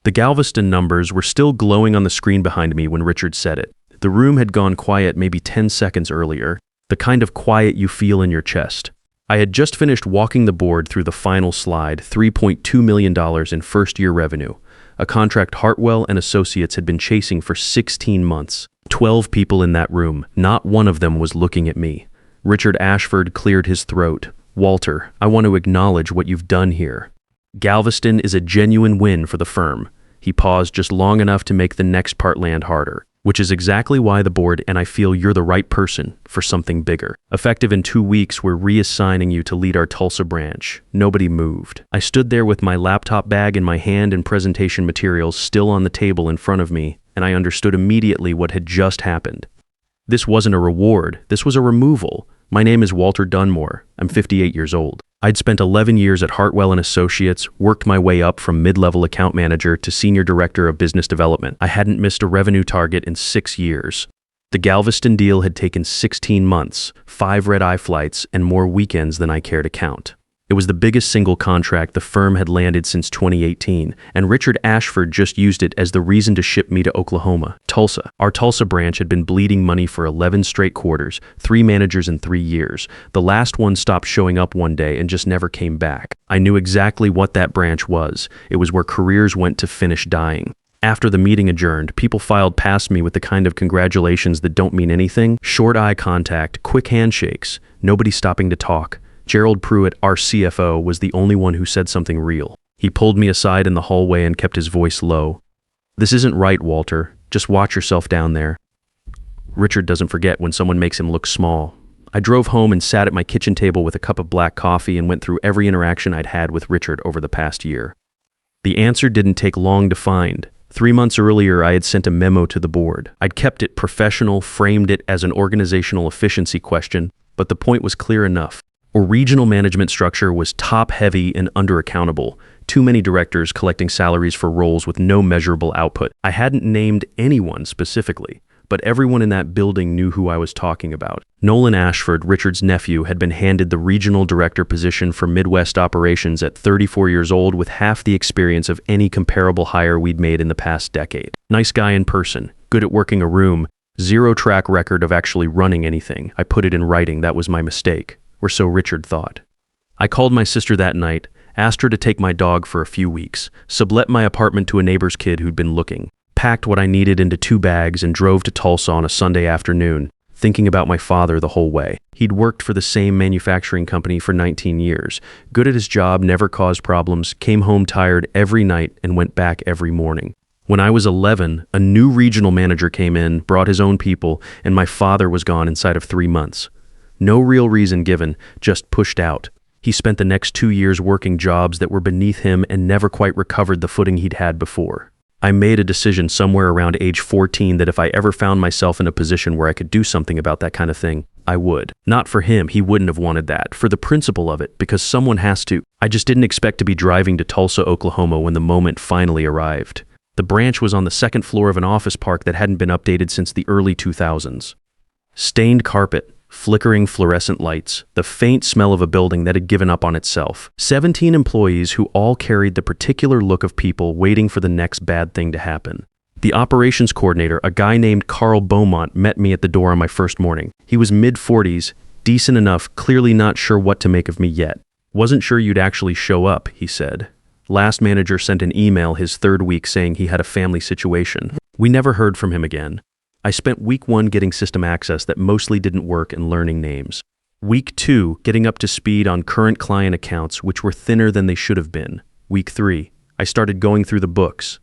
The Galveston numbers were still glowing on the screen behind me when Richard said it. The room had gone quiet maybe 10 seconds earlier, the kind of quiet you feel in your chest. I had just finished walking the board through the final slide, $3.2 million in first-year revenue, a contract Hartwell and Associates had been chasing for 16 months. 12 people in that room, not one of them was looking at me. Richard Ashford cleared his throat. "Walter, I want to acknowledge what you've done here. Galveston is a genuine win for the firm." He paused just long enough to make the next part land harder, which is exactly why the board and I feel you're the right person for something bigger. Effective in 2 weeks, we're reassigning you to lead our Tulsa branch. Nobody moved. I stood there with my laptop bag in my hand and presentation materials still on the table in front of me, and I understood immediately what had just happened. This wasn't a reward, this was a removal. My name is Walter Dunmore. I'm 58 years old. I'd spent 11 years at Hartwell and Associates, worked my way up from mid-level account manager to senior director of business development. I hadn't missed a revenue target in 6 years. The Galveston deal had taken 16 months, 5 red-eye flights, and more weekends than I care to count. It was the biggest single contract the firm had landed since 2018, and Richard Ashford just used it as the reason to ship me to Oklahoma, Tulsa. Our Tulsa branch had been bleeding money for 11 straight quarters, 3 managers in 3 years. The last one stopped showing up one day and just never came back. I knew exactly what that branch was. It was where careers went to finish dying. After the meeting adjourned, people filed past me with the kind of congratulations that don't mean anything. Short eye contact, quick handshakes, nobody stopping to talk. Gerald Pruitt, our CFO, was the only one who said something real. He pulled me aside in the hallway and kept his voice low. "This isn't right, Walter. Just watch yourself down there." Richard doesn't forget when someone makes him look small. I drove home and sat at my kitchen table with a cup of black coffee and went through every interaction I'd had with Richard over the past year. The answer didn't take long to find. 3 months earlier, I had sent a memo to the board. I'd kept it professional, framed it as an organizational efficiency question, but the point was clear enough. Our regional management structure was top-heavy and under-accountable. Too many directors collecting salaries for roles with no measurable output. I hadn't named anyone specifically, but everyone in that building knew who I was talking about. Nolan Ashford, Richard's nephew, had been handed the regional director position for Midwest operations at 34 years old with half the experience of any comparable hire we'd made in the past decade. Nice guy in person, good at working a room, 0 track record of actually running anything. I put it in writing, that was my mistake. Or so Richard thought. I called my sister that night, asked her to take my dog for a few weeks, sublet my apartment to a neighbor's kid who'd been looking, packed what I needed into 2 bags and drove to Tulsa on a Sunday afternoon, thinking about my father the whole way. He'd worked for the same manufacturing company for 19 years, good at his job, never caused problems, came home tired every night and went back every morning. When I was 11, a new regional manager came in, brought his own people, and my father was gone inside of 3 months. No real reason given, just pushed out. He spent the next 2 years working jobs that were beneath him and never quite recovered the footing he'd had before. I made a decision somewhere around age 14 that if I ever found myself in a position where I could do something about that kind of thing, I would. Not for him, he wouldn't have wanted that. For the principle of it, because someone has to. I just didn't expect to be driving to Tulsa, Oklahoma when the moment finally arrived. The branch was on the 2nd floor of an office park that hadn't been updated since the early 2000s. Stained carpet, flickering fluorescent lights, the faint smell of a building that had given up on itself. 17 employees who all carried the particular look of people waiting for the next bad thing to happen. The operations coordinator, a guy named Carl Beaumont, met me at the door on my first morning. He was mid-40s, decent enough, clearly not sure what to make of me yet. "Wasn't sure you'd actually show up," he said. Last manager sent an email his 3rd week saying he had a family situation. We never heard from him again. I spent week 1 getting system access that mostly didn't work and learning names. Week 2, getting up to speed on current client accounts, which were thinner than they should have been. Week 3, I started going through the books.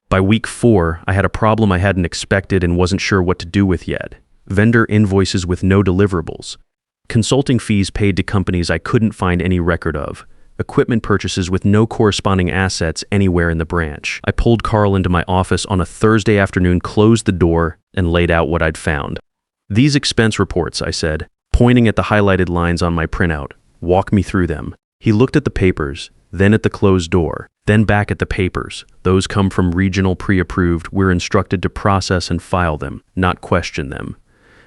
By week 4, I had a problem I hadn't expected and wasn't sure what to do with yet. Vendor invoices with no deliverables. Consulting fees paid to companies I couldn't find any record of. Equipment purchases with no corresponding assets anywhere in the branch. I pulled Carl into my office on a Thursday afternoon, closed the door, and laid out what I'd found. "These expense reports," I said, pointing at the highlighted lines on my printout. "Walk me through them." He looked at the papers, then at the closed door, then back at the papers. "Those come from regional pre-approved. We're instructed to process and file them, not question them."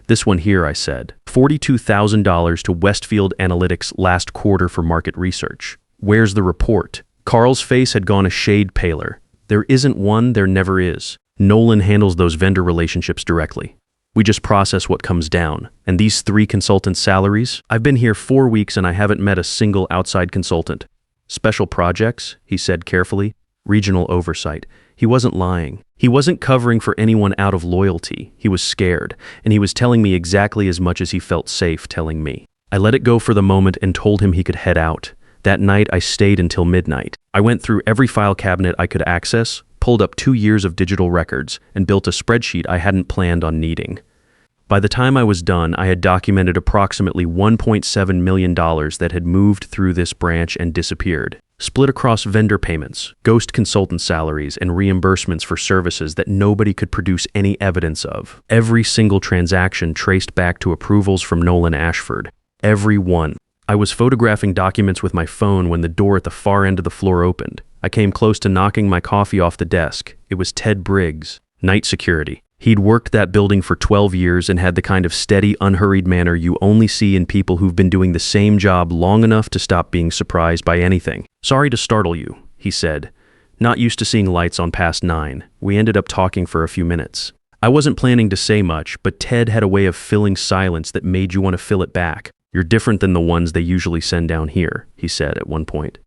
"This one here," I said, $42,000 to Westfield Analytics last quarter for market research. "Where's the report?" Carl's face had gone a shade paler. There isn't one, there never is. Nolan handles those vendor relationships directly. We just process what comes down. And these 3 consultants' salaries? I've been here 4 weeks and I haven't met a single outside consultant. Special projects, he said carefully. Regional oversight. He wasn't lying. He wasn't covering for anyone out of loyalty. He was scared, and he was telling me exactly as much as he felt safe telling me. I let it go for the moment and told him he could head out. That night, I stayed until midnight. I went through every file cabinet I could access, pulled up 2 years of digital records, and built a spreadsheet I hadn't planned on needing. By the time I was done, I had documented approximately $1.7 million that had moved through this branch and disappeared, split across vendor payments, ghost consultant salaries, and reimbursements for services that nobody could produce any evidence of. Every single transaction traced back to approvals from Nolan Ashford. Every one. I was photographing documents with my phone when the door at the far end of the floor opened. I came close to knocking my coffee off the desk. It was Ted Briggs, night security. He'd worked that building for 12 years and had the kind of steady, unhurried manner you only see in people who've been doing the same job long enough to stop being surprised by anything. "Sorry to startle you," he said. "Not used to seeing lights on past 9. We ended up talking for a few minutes." I wasn't planning to say much, but Ted had a way of filling silence that made you want to fill it back. "You're different than the ones they usually send down here," he said at one point.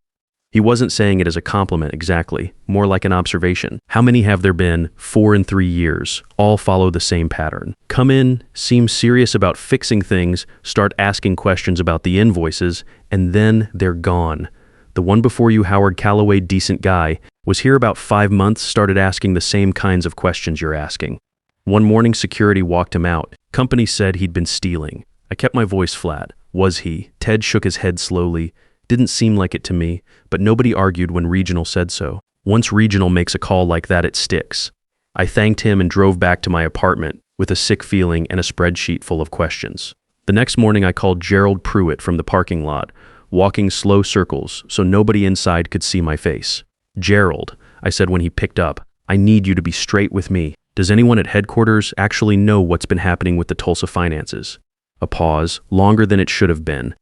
He wasn't saying it as a compliment exactly, more like an observation. How many have there been? 4 and 3 years. All follow the same pattern. Come in, seem serious about fixing things, start asking questions about the invoices, and then they're gone. The one before you, Howard Calloway, decent guy, was here about 5 months, started asking the same kinds of questions you're asking. One morning, security walked him out. Company said he'd been stealing. I kept my voice flat. Was he? Ted shook his head slowly. Didn't seem like it to me, but nobody argued when Regional said so. Once Regional makes a call like that, it sticks. I thanked him and drove back to my apartment with a sick feeling and a spreadsheet full of questions. The next morning, I called Gerald Pruitt from the parking lot, walking slow circles so nobody inside could see my face. "Gerald," I said when he picked up, "I need you to be straight with me. Does anyone at headquarters actually know what's been happening with the Tulsa finances?" A pause, longer than it should have been.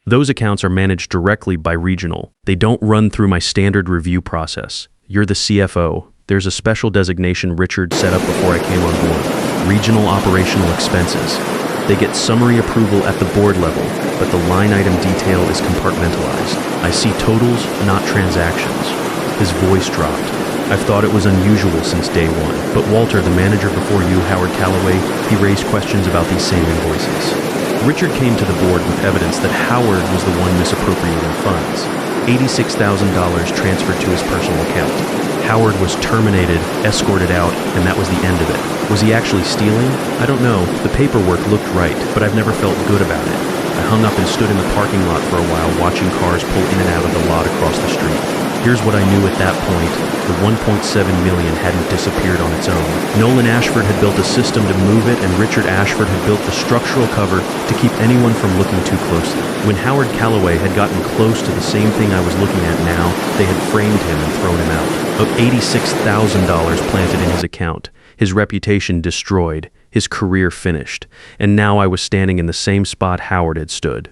"Those accounts are managed directly by Regional. They don't run through my standard review process. You're the CFO. There's a special designation Richard set up before I came on board. Regional Operational Expenses. They get summary approval at the board level, but the line item detail is compartmentalized. I see totals, not transactions." His voice dropped. "I've thought it was unusual since day one. But Walter, the manager before you, Howard Calloway, he raised questions about these same invoices. Richard came to the board with evidence that Howard was the one misappropriating funds. $86,000 transferred to his personal account. Howard was terminated, escorted out, and that was the end of it. Was he actually stealing? I don't know. The paperwork looked right, but I've never felt good about it. I hung up and stood in the parking lot for a while watching cars pull in and out of the lot across the street. Here's what I knew at that point. The $1.7 million hadn't disappeared on its own. Nolan Ashford had built a system to move it, and Richard Ashford had built the structural cover to keep anyone from looking too closely. When Howard Calloway had gotten close to the same thing I was looking at now, they had framed him and thrown him out. Of $86,000 planted in his account, his reputation destroyed, his career finished, and now I was standing in the same spot Howard had stood.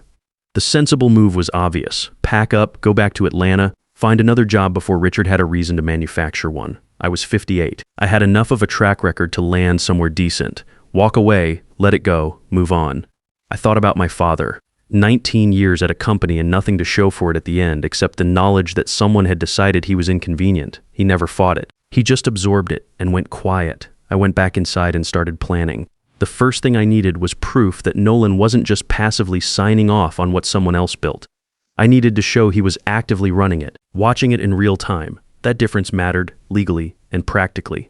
The sensible move was obvious. Pack up, go back to Atlanta, find another job before Richard had a reason to manufacture one. I was 58. I had enough of a track record to land somewhere decent. Walk away, let it go, move on. I thought about my father. 19 years at a company and nothing to show for it at the end except the knowledge that someone had decided he was inconvenient. He never fought it. He just absorbed it and went quiet. I went back inside and started planning. The first thing I needed was proof that Nolan wasn't just passively signing off on what someone else built. I needed to show he was actively running it, watching it in real time. That difference mattered, legally and practically.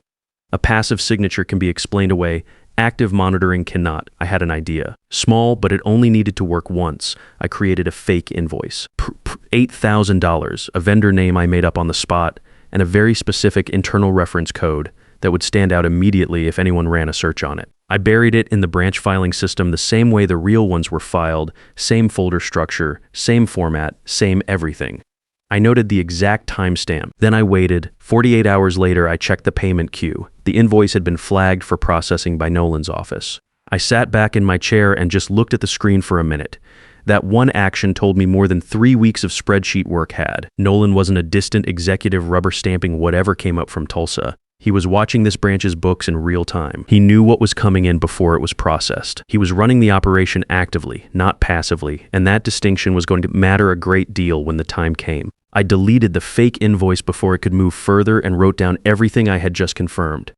A passive signature can be explained away. Active monitoring cannot. I had an idea. Small, but it only needed to work once. I created a fake invoice. $8,000, a vendor name I made up on the spot, and a very specific internal reference code that would stand out immediately if anyone ran a search on it. I buried it in the branch filing system the same way the real ones were filed, same folder structure, same format, same everything. I noted the exact timestamp. Then I waited. 48 hours later, I checked the payment queue. The invoice had been flagged for processing by Nolan's office. I sat back in my chair and just looked at the screen for a minute. That one action told me more than 3 weeks of spreadsheet work had. Nolan wasn't a distant executive rubber stamping whatever came up from Tulsa. He was watching this branch's books in real time. He knew what was coming in before it was processed. He was running the operation actively, not passively, and that distinction was going to matter a great deal when the time came. I deleted the fake invoice before it could move further and wrote down everything I had just confirmed.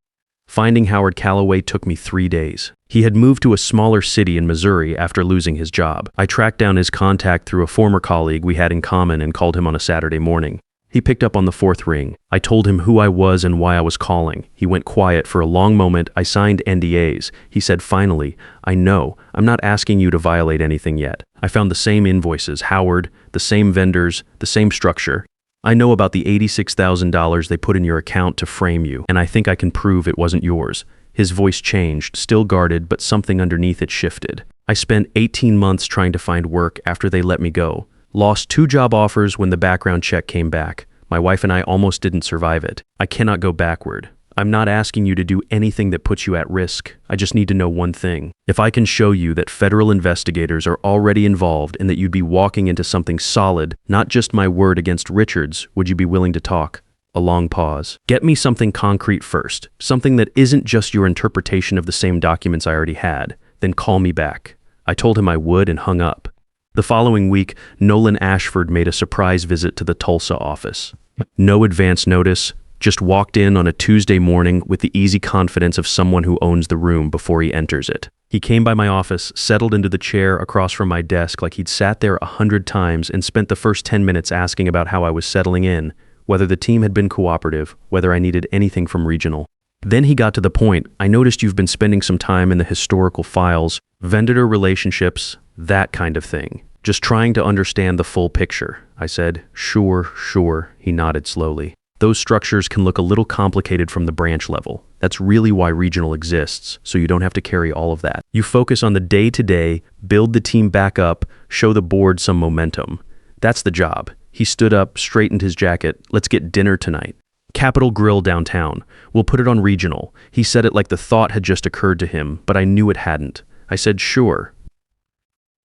Finding Howard Calloway took me 3 days. He had moved to a smaller city in Missouri after losing his job. I tracked down his contact through a former colleague we had in common and called him on a Saturday morning. He picked up on the 4th ring. I told him who I was and why I was calling. He went quiet for a long moment. I signed NDAs. He said, "Finally, I know. I'm not asking you to violate anything yet. I found the same invoices, Howard, the same vendors, the same structure. I know about the $86,000 they put in your account to frame you, and I think I can prove it wasn't yours." His voice changed, still guarded, but something underneath it shifted. I spent 18 months trying to find work after they let me go. Lost 2 job offers when the background check came back. My wife and I almost didn't survive it. I cannot go backward. I'm not asking you to do anything that puts you at risk. I just need to know one thing. If I can show you that federal investigators are already involved and that you'd be walking into something solid, not just my word against Richard's, would you be willing to talk? A long pause. Get me something concrete first, something that isn't just your interpretation of the same documents I already had. Then call me back. I told him I would and hung up. The following week, Nolan Ashford made a surprise visit to the Tulsa office. No advance notice, just walked in on a Tuesday morning with the easy confidence of someone who owns the room before he enters it. He came by my office, settled into the chair across from my desk like he'd sat there 100 times and spent the first 10 minutes asking about how I was settling in, whether the team had been cooperative, whether I needed anything from regional. Then he got to the point. "I noticed you've been spending some time in the historical files, vendor relationships, that kind of thing. Just trying to understand the full picture." I said, Sure. He nodded slowly. "Those structures can look a little complicated from the branch level. That's really why regional exists, so you don't have to carry all of that. You focus on the day-to-day, build the team back up, show the board some momentum. That's the job." He stood up, straightened his jacket. "Let's get dinner tonight. Capitol Grill downtown. We'll put it on regional." He said it like the thought had just occurred to him, but I knew it hadn't. I said, "Sure."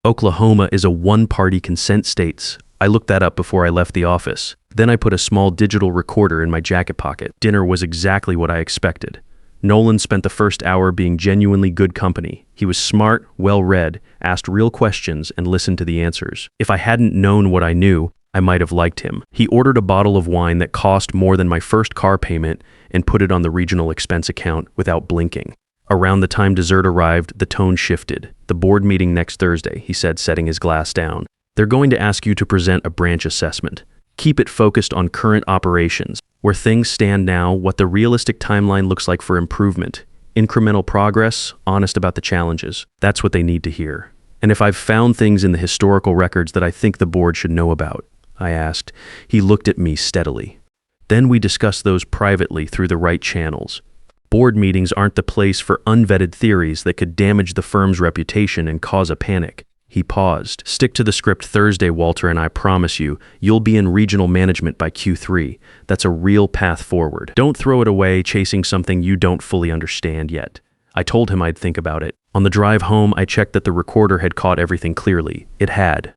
Oklahoma is a one-party consent state. I looked that up before I left the office. Then I put a small digital recorder in my jacket pocket. Dinner was exactly what I expected. Nolan spent the first hour being genuinely good company. He was smart, well-read, asked real questions, and listened to the answers. If I hadn't known what I knew, I might have liked him. He ordered a bottle of wine that cost more than my first car payment and put it on the regional expense account without blinking. Around the time dessert arrived, the tone shifted. "The board meeting next Thursday," he said, setting his glass down. "They're going to ask you to present a branch assessment. Keep it focused on current operations, where things stand now, what the realistic timeline looks like for improvement, incremental progress, honest about the challenges. That's what they need to hear. And if I've found things in the historical records that I think the board should know about," I asked. He looked at me steadily. "Then we discuss those privately through the right channels. Board meetings aren't the place for unvetted theories that could damage the firm's reputation and cause a panic." He paused. "Stick to the script Thursday, Walter, and I promise you, you'll be in regional management by Q3. That's a real path forward. Don't throw it away chasing something you don't fully understand yet." I told him I'd think about it. On the drive home, I checked that the recorder had caught everything clearly. It had.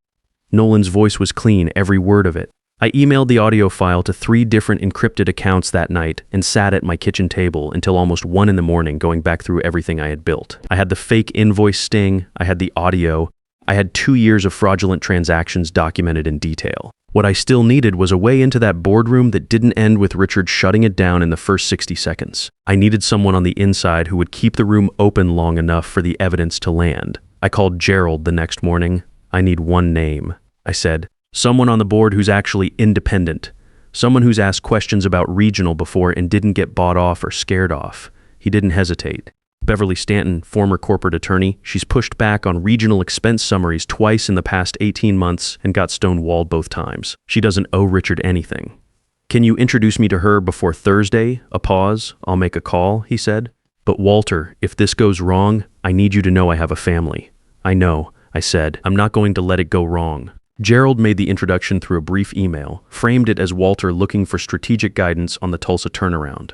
Nolan's voice was clean, every word of it. I emailed the audio file to 3 different encrypted accounts that night and sat at my kitchen table until almost 1 in the morning going back through everything I had built. I had the fake invoice sting, I had the audio, I had 2 years of fraudulent transactions documented in detail. What I still needed was a way into that boardroom that didn't end with Richard shutting it down in the first 60 seconds. I needed someone on the inside who would keep the room open long enough for the evidence to land. I called Gerald the next morning. "I need one name," I said. "Someone on the board who's actually independent. Someone who's asked questions about regional before and didn't get bought off or scared off." He didn't hesitate. "Beverly Stanton, former corporate attorney. She's pushed back on regional expense summaries twice in the past 18 months and got stonewalled both times. She doesn't owe Richard anything. Can you introduce me to her before Thursday?" A pause. "I'll make a call," he said. "But Walter, if this goes wrong, I need you to know I have a family." "I know," I said. "I'm not going to let it go wrong." Gerald made the introduction through a brief email, framed it as Walter looking for strategic guidance on the Tulsa turnaround.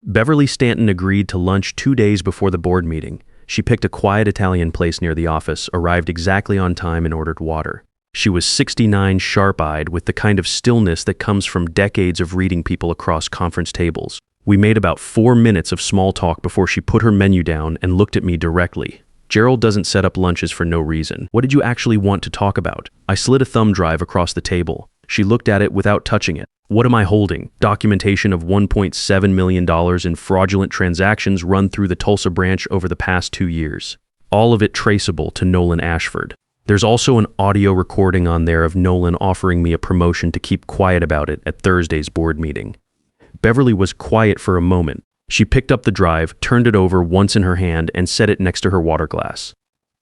Beverly Stanton agreed to lunch 2 days before the board meeting. She picked a quiet Italian place near the office, arrived exactly on time, and ordered water. She was 69, sharp-eyed, with the kind of stillness that comes from decades of reading people across conference tables. We made about 4 minutes of small talk before she put her menu down and looked at me directly. Gerald doesn't set up lunches for no reason. What did you actually want to talk about? I slid a thumb drive across the table. She looked at it without touching it. What am I holding? Documentation of $1.7 million in fraudulent transactions run through the Tulsa branch over the past 2 years. All of it traceable to Nolan Ashford. There's also an audio recording on there of Nolan offering me a promotion to keep quiet about it at Thursday's board meeting. Beverly was quiet for a moment. She picked up the drive, turned it over once in her hand, and set it next to her water glass.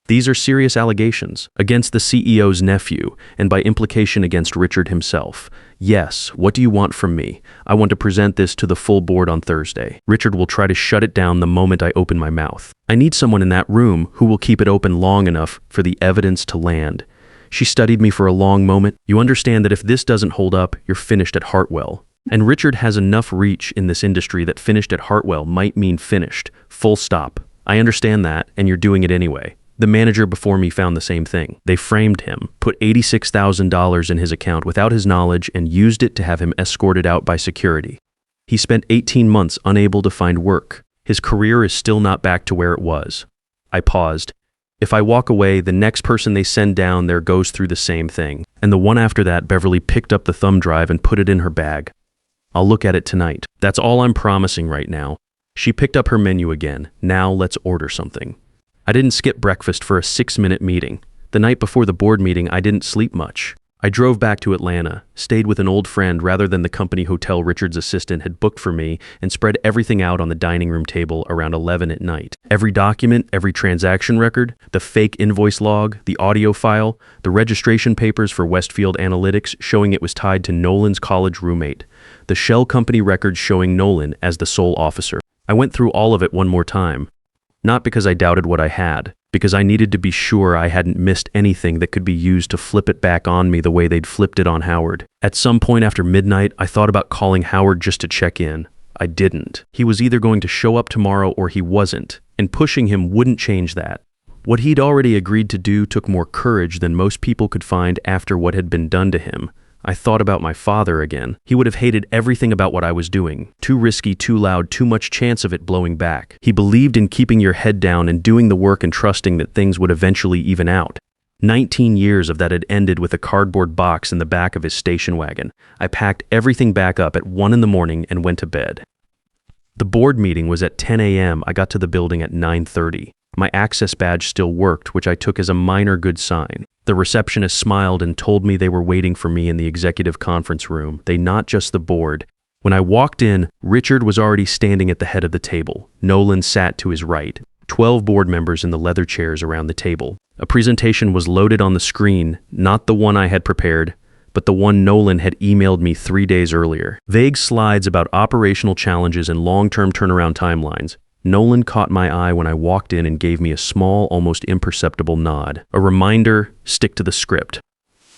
These are serious allegations against the CEO's nephew, and by implication against Richard himself. Yes, what do you want from me? I want to present this to the full board on Thursday. Richard will try to shut it down the moment I open my mouth. I need someone in that room who will keep it open long enough for the evidence to land. She studied me for a long moment. You understand that if this doesn't hold up, you're finished at Hartwell. And Richard has enough reach in this industry that finished at Hartwell might mean finished. Full stop. I understand that, and you're doing it anyway. The manager before me found the same thing. They framed him, put $86,000 in his account without his knowledge, and used it to have him escorted out by security. He spent 18 months unable to find work. His career is still not back to where it was. I paused. If I walk away, the next person they send down there goes through the same thing. And the one after that, Beverly picked up the thumb drive and put it in her bag. I'll look at it tonight. That's all I'm promising right now. She picked up her menu again. Now let's order something. I didn't skip breakfast for a 6-minute meeting. The night before the board meeting, I didn't sleep much. I drove back to Atlanta, stayed with an old friend rather than the company hotel Richard's assistant had booked for me, and spread everything out on the dining room table around 11 at night. Every document, every transaction record, the fake invoice log, the audio file, the registration papers for Westfield Analytics showing it was tied to Nolan's college roommate, the shell company records showing Nolan as the sole officer. I went through all of it one more time. Not because I doubted what I had, because I needed to be sure I hadn't missed anything that could be used to flip it back on me the way they'd flipped it on Howard. At some point after midnight, I thought about calling Howard just to check in. I didn't. He was either going to show up tomorrow or he wasn't, and pushing him wouldn't change that. What he'd already agreed to do took more courage than most people could find after what had been done to him. I thought about my father again. He would have hated everything about what I was doing. Too risky, too loud, too much chance of it blowing back. He believed in keeping your head down and doing the work and trusting that things would eventually even out. 19 years of that had ended with a cardboard box in the back of his station wagon. I packed everything back up at 1 a.m. and went to bed. The board meeting was at 10 a.m. I got to the building at 9:30. My access badge still worked, which I took as a minor good sign. The receptionist smiled and told me they were waiting for me in the executive conference room. They, not just the board. When I walked in, Richard was already standing at the head of the table. Nolan sat to his right. 12 board members in the leather chairs around the table. A presentation was loaded on the screen, not the one I had prepared, but the one Nolan had emailed me 3 days earlier. Vague slides about operational challenges and long-term turnaround timelines. Nolan caught my eye when I walked in and gave me a small, almost imperceptible nod. A reminder, stick to the script.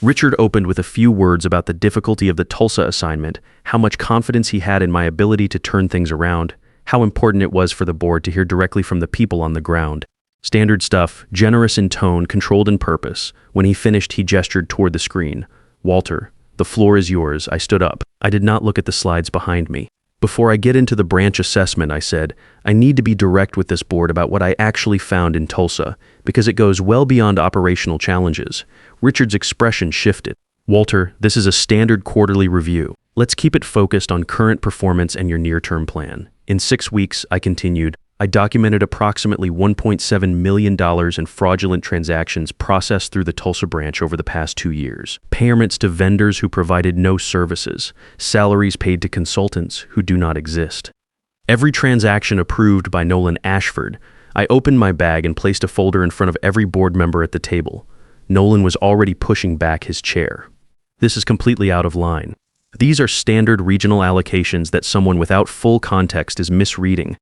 Richard opened with a few words about the difficulty of the Tulsa assignment, how much confidence he had in my ability to turn things around, how important it was for the board to hear directly from the people on the ground. Standard stuff, generous in tone, controlled in purpose. When he finished, he gestured toward the screen. Walter, the floor is yours. I stood up. I did not look at the slides behind me. Before I get into the branch assessment, I said, I need to be direct with this board about what I actually found in Tulsa, because it goes well beyond operational challenges. Richard's expression shifted. Walter, this is a standard quarterly review. Let's keep it focused on current performance and your near-term plan. In 6 weeks, I continued, I documented approximately $1.7 million in fraudulent transactions processed through the Tulsa branch over the past 2 years. Payments to vendors who provided no services. Salaries paid to consultants who do not exist. Every transaction approved by Nolan Ashford. I opened my bag and placed a folder in front of every board member at the table. Nolan was already pushing back his chair. This is completely out of line. These are standard regional allocations that someone without full context is misreading.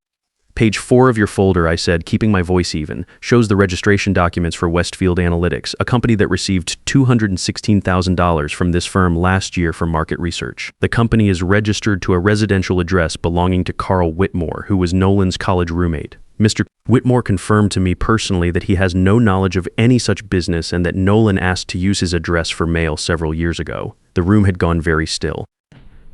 Page 4 of your folder, I said, keeping my voice even, shows the registration documents for Westfield Analytics, a company that received $216,000 from this firm last year for market research. The company is registered to a residential address belonging to Carl Whitmore, who was Nolan's college roommate. Mr. Whitmore confirmed to me personally that he has no knowledge of any such business and that Nolan asked to use his address for mail several years ago. The room had gone very still.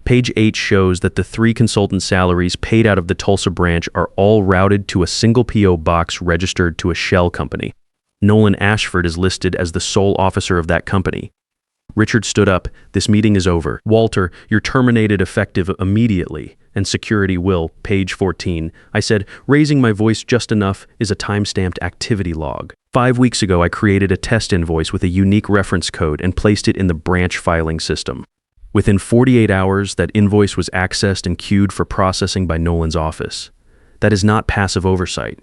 Page 8 shows that the 3 consultant salaries paid out of the Tulsa branch are all routed to a single P.O. box registered to a shell company. Nolan Ashford is listed as the sole officer of that company. Richard stood up. "This meeting is over. Walter, you're terminated effective immediately, and security will." Page 14. I said, "Raising my voice just enough is a time-stamped activity log. 5 weeks ago, I created a test invoice with a unique reference code and placed it in the branch filing system. Within 48 hours, that invoice was accessed and queued for processing by Nolan's office. That is not passive oversight.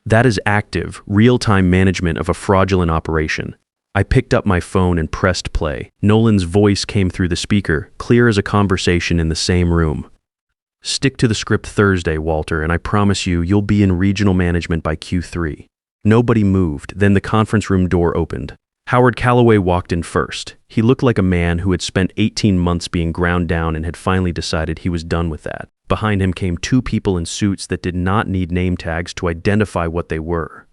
That is active, real-time management of a fraudulent operation." I picked up my phone and pressed play. Nolan's voice came through the speaker, clear as a conversation in the same room. "Stick to the script Thursday, Walter, and I promise you'll be in regional management by Q3. Nobody moved. Then the conference room door opened. Howard Calloway walked in first. He looked like a man who had spent 18 months being ground down and had finally decided he was done with that. Behind him came 2 people in suits that did not need name tags to identify what they were.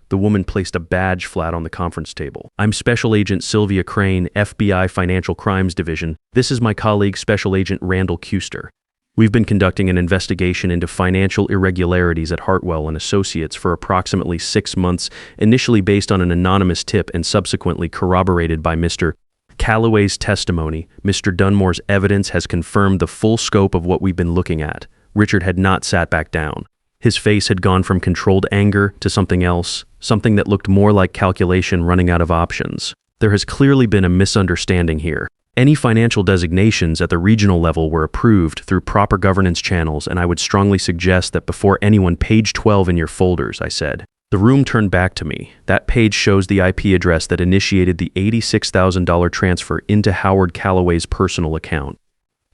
The woman placed a badge flat on the conference table. "I'm Special Agent Sylvia Crane, FBI Financial Crimes Division. This is my colleague, Special Agent Randall Kuster. We've been conducting an investigation into financial irregularities at Hartwell and Associates for approximately 6 months, initially based on an anonymous tip and subsequently corroborated by Mr. Calloway's testimony. Mr. Dunmore's evidence has confirmed the full scope of what we've been looking at." Richard had not sat back down. His face had gone from controlled anger to something else, something that looked more like calculation running out of options. "There has clearly been a misunderstanding here. Any financial designations at the regional level were approved through proper governance channels, and I would strongly suggest that before anyone, page 12 in your folders," I said. The room turned back to me. That page shows the IP address that initiated the $86,000 transfer into Howard Calloway's personal account.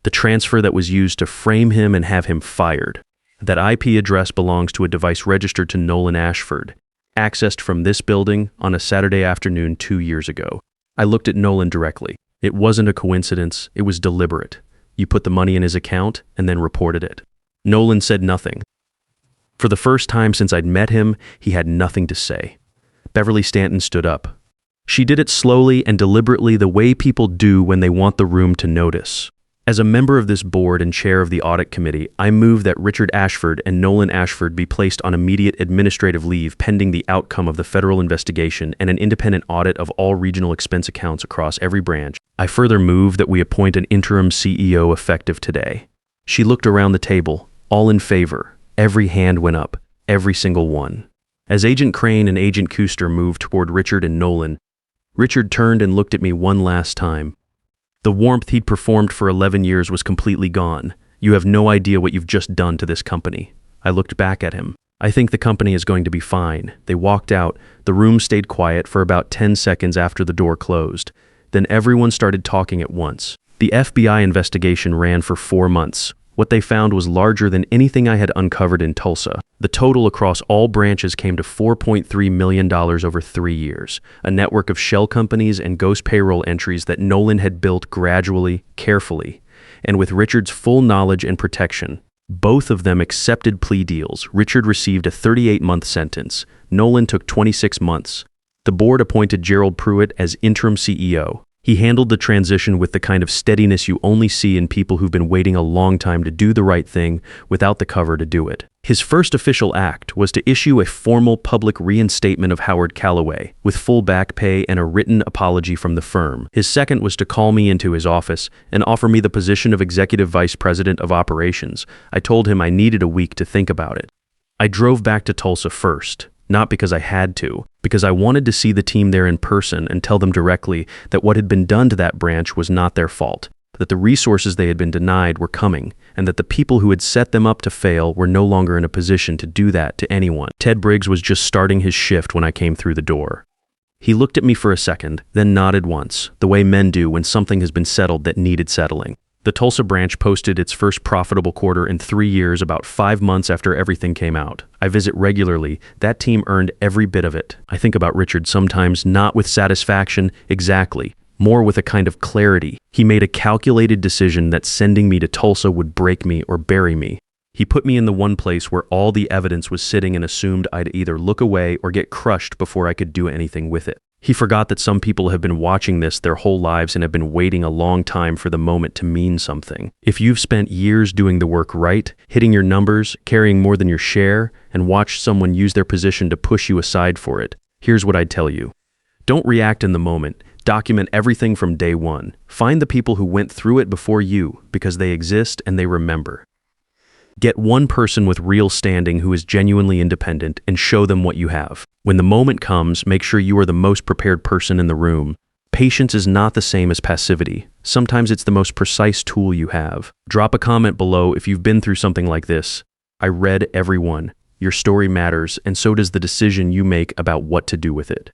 The transfer that was used to frame him and have him fired. That IP address belongs to a device registered to Nolan Ashford, accessed from this building on a Saturday afternoon 2 years ago. I looked at Nolan directly. It wasn't a coincidence, it was deliberate. You put the money in his account and then reported it. Nolan said nothing. For the first time since I'd met him, he had nothing to say. Beverly Stanton stood up. She did it slowly and deliberately, the way people do when they want the room to notice. "As a member of this board and chair of the audit committee, I move that Richard Ashford and Nolan Ashford be placed on immediate administrative leave pending the outcome of the federal investigation and an independent audit of all regional expense accounts across every branch. I further move that we appoint an interim CEO effective today." She looked around the table, all in favor. Every hand went up, every single one. As Agent Crane and Agent Kuster moved toward Richard and Nolan, Richard turned and looked at me one last time. The warmth he'd performed for 11 years was completely gone. "You have no idea what you've just done to this company." I looked back at him. "I think the company is going to be fine." They walked out. The room stayed quiet for about 10 seconds after the door closed. Then everyone started talking at once. The FBI investigation ran for 4 months. What they found was larger than anything I had uncovered in Tulsa. The total across all branches came to $4.3 million over 3 years, a network of shell companies and ghost payroll entries that Nolan had built gradually, carefully, and with Richard's full knowledge and protection. Both of them accepted plea deals. Richard received a 38-month sentence. Nolan took 26 months. The board appointed Gerald Pruitt as interim CEO. He handled the transition with the kind of steadiness you only see in people who've been waiting a long time to do the right thing without the cover to do it. His first official act was to issue a formal public reinstatement of Howard Calloway, with full back pay and a written apology from the firm. His second was to call me into his office and offer me the position of Executive Vice President of Operations. I told him I needed a week to think about it. I drove back to Tulsa first. Not because I had to, because I wanted to see the team there in person and tell them directly that what had been done to that branch was not their fault, that the resources they had been denied were coming, and that the people who had set them up to fail were no longer in a position to do that to anyone. Ted Briggs was just starting his shift when I came through the door. He looked at me for a second, then nodded once, the way men do when something has been settled that needed settling. The Tulsa branch posted its first profitable quarter in 3 years about 5 months after everything came out. I visit regularly. That team earned every bit of it. I think about Richard sometimes not with satisfaction, exactly, more with a kind of clarity. He made a calculated decision that sending me to Tulsa would break me or bury me. He put me in the one place where all the evidence was sitting and assumed I'd either look away or get crushed before I could do anything with it. He forgot that some people have been watching this their whole lives and have been waiting a long time for the moment to mean something. If you've spent years doing the work right, hitting your numbers, carrying more than your share, and watched someone use their position to push you aside for it, here's what I'd tell you. Don't react in the moment. Document everything from day one. Find the people who went through it before you because they exist and they remember. Get one person with real standing who is genuinely independent and show them what you have. When the moment comes, make sure you are the most prepared person in the room. Patience is not the same as passivity. Sometimes it's the most precise tool you have. Drop a comment below if you've been through something like this. I read every one. Your story matters, and so does the decision you make about what to do with it.